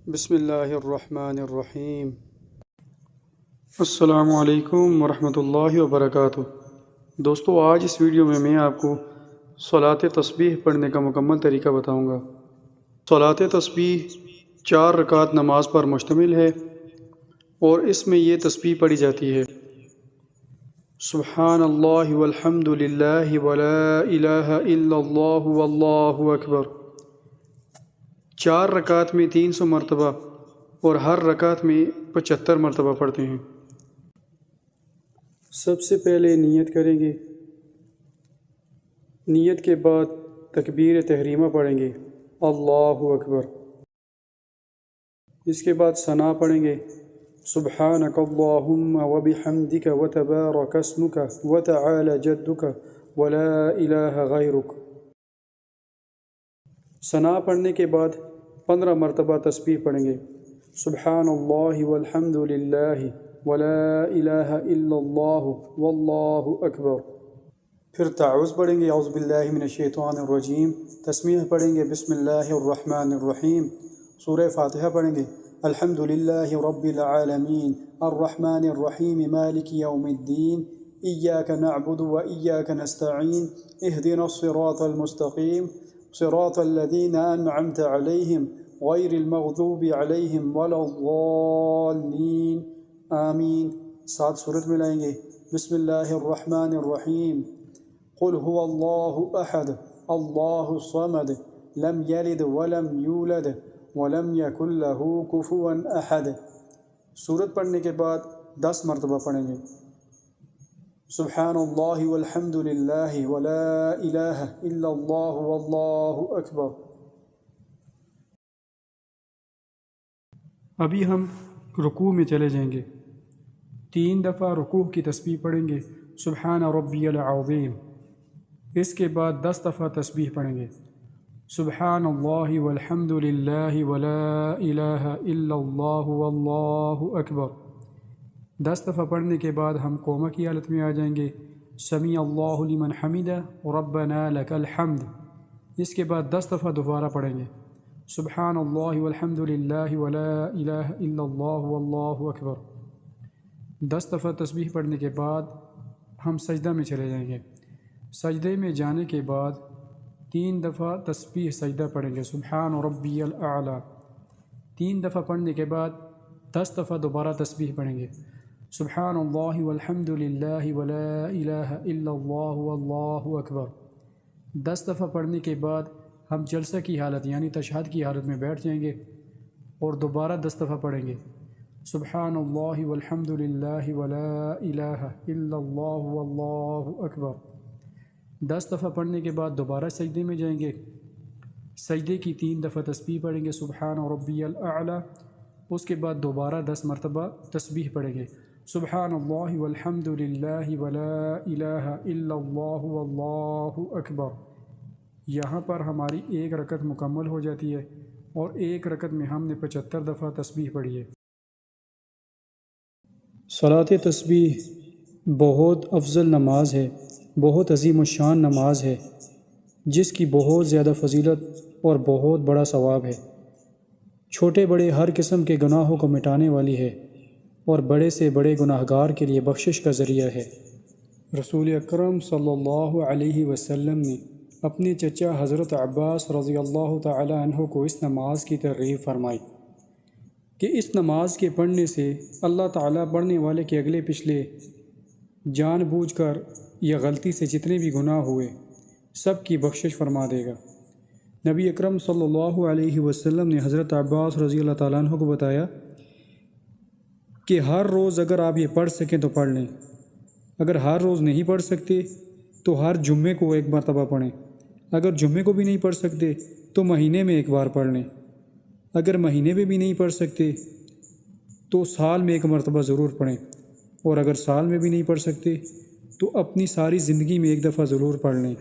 بسم اللہ الرحمن الرحیم۔ السلام علیکم ورحمۃ اللہ وبرکاتہ۔ دوستو، آج اس ویڈیو میں آپ کو صلاۃ تسبیح پڑھنے کا مکمل طریقہ بتاؤں گا۔ صلاۃ تسبیح 4 رکعت نماز پر مشتمل ہے اور اس میں یہ تسبیح پڑھی جاتی ہے: سبحان اللہ والحمد للہ ولا الہ الا اللہ واللہ اکبر۔ 4 رکعت میں 300 مرتبہ اور ہر رکعت میں 75 مرتبہ پڑھتے ہیں۔ سب سے پہلے نیت کریں گے، نیت کے بعد تکبیر تحریمہ پڑھیں گے، اللہ اکبر۔ اس کے بعد ثنا پڑھیں گے، سبحانک اللہم وبحمدک وتبارک اسمک وتعالی جدک ولا الہ غیرک۔ ثنا پڑھنے کے بعد 15 مرتبہ تسبیح پڑھیں گے، سبحان اللہ والحمد للہ ولا الہ الا اللہ واللہ اکبر۔ پھر تعوذ پڑھیں گے، اعوذ باللہ من الشیطان الرجیم۔ تسبیح پڑھیں گے، بسم اللہ الرحمن الرحیم۔ سورہ فاتحہ پڑھیں گے، الحمد للہ رب العالمین الرحمن الرحیم مالک یوم الدین ایاک نعبد و ایاک نستعین اہدنا الصراط المستقیم صراط الذین انعمت علیہم غیر المغضوب علیہم ولا الضالین آمین۔ 7 سورت میں لائیں گے، بسم اللہ الرحمن الرحیم، قل هو اللہ احد اللہ الصمد لم یلد ولم یولد ولم یکن لہ کفوا احد۔ سورت پڑھنے کے بعد 10 مرتبہ پڑھیں گے، سبحان اللہ والحمد للہ ولا الہ الا اللہ واللہ اکبر۔ ابھی ہم رکوع میں چلے جائیں گے۔ 3 دفعہ رکوع کی تسبیح پڑھیں گے، سبحان ربی العظیم۔ اس کے بعد 10 دفعہ تسبیح پڑھیں گے، سبحان اللہ والحمد للہ ولا الہ الا اللہ واللہ اکبر۔ 10 دفعہ پڑھنے کے بعد ہم قومہ کی حالت میں آ جائیں گے، سمیع اللہ لمن حمدہ ربنا لک الحمد۔ اس کے بعد 10 دفعہ دوبارہ پڑھیں گے، سبحان اللہ والحمد للہ ولا الہ الا اللہ واللہ اکبر۔ 10 دفعہ تسبیح پڑھنے کے بعد ہم سجدہ میں چلے جائیں گے۔ سجدے میں جانے کے بعد 3 دفعہ تسبیح سجدہ پڑھیں گے، سبحان ربی الاعلیٰ۔ 3 دفعہ پڑھنے کے بعد 10 دفعہ دوبارہ تسبیح پڑھیں گے، سبحان اللہ والحمد للہ ولا الہ الا اللہ واللہ اکبر۔ 10 دفعہ پڑھنے کے بعد ہم جلسہ کی حالت یعنی تشہد کی حالت میں بیٹھ جائیں گے اور دوبارہ 10 دفعہ پڑھیں گے، سبحان اللہ والحمد للہ ولا الہ الا اللہ واللہ اکبر۔ 10 دفعہ پڑھنے کے بعد دوبارہ سجدے میں جائیں گے، سجدے کی 3 دفعہ تسبیح پڑھیں گے، سبحان ربی الاعلیٰ۔ اس کے بعد دوبارہ 10 مرتبہ تسبیح پڑھیں گے، سبحان اللہ والحمد للہ ولا الہ الا اللہ واللہ اکبر۔ یہاں پر ہماری 1 رکعت مکمل ہو جاتی ہے اور 1 رکعت میں ہم نے 75 دفعہ تسبیح پڑھی ہے۔ صلاۃ تسبیح بہت افضل نماز ہے، بہت عظیم الشان نماز ہے، جس کی بہت زیادہ فضیلت اور بہت بڑا ثواب ہے۔ چھوٹے بڑے ہر قسم کے گناہوں کو مٹانے والی ہے اور بڑے سے بڑے گناہگار کے لیے بخشش کا ذریعہ ہے۔ رسول اکرم صلی اللہ علیہ وسلم نے اپنے چچا حضرت عباس رضی اللہ تعالی عنہ کو اس نماز کی ترغیب فرمائی کہ اس نماز کے پڑھنے سے اللہ تعالیٰ پڑھنے والے کے اگلے پچھلے جان بوجھ کر یا غلطی سے جتنے بھی گناہ ہوئے سب کی بخشش فرما دے گا۔ نبی اکرم صلی اللہ علیہ وسلم نے حضرت عباس رضی اللہ تعالیٰ عنہ کو بتایا کہ ہر روز اگر آپ یہ پڑھ سکیں تو پڑھ لیں، اگر ہر روز نہیں پڑھ سکتے تو ہر جمعے کو 1 مرتبہ پڑھیں، اگر جمعے کو بھی نہیں پڑھ سکتے تو مہینے میں 1 بار پڑھ لیں، اگر مہینے میں بھی نہیں پڑھ سکتے تو سال میں 1 مرتبہ ضرور پڑھیں، اور اگر سال میں بھی نہیں پڑھ سکتے تو اپنی ساری زندگی میں 1 دفعہ ضرور پڑھ لیں۔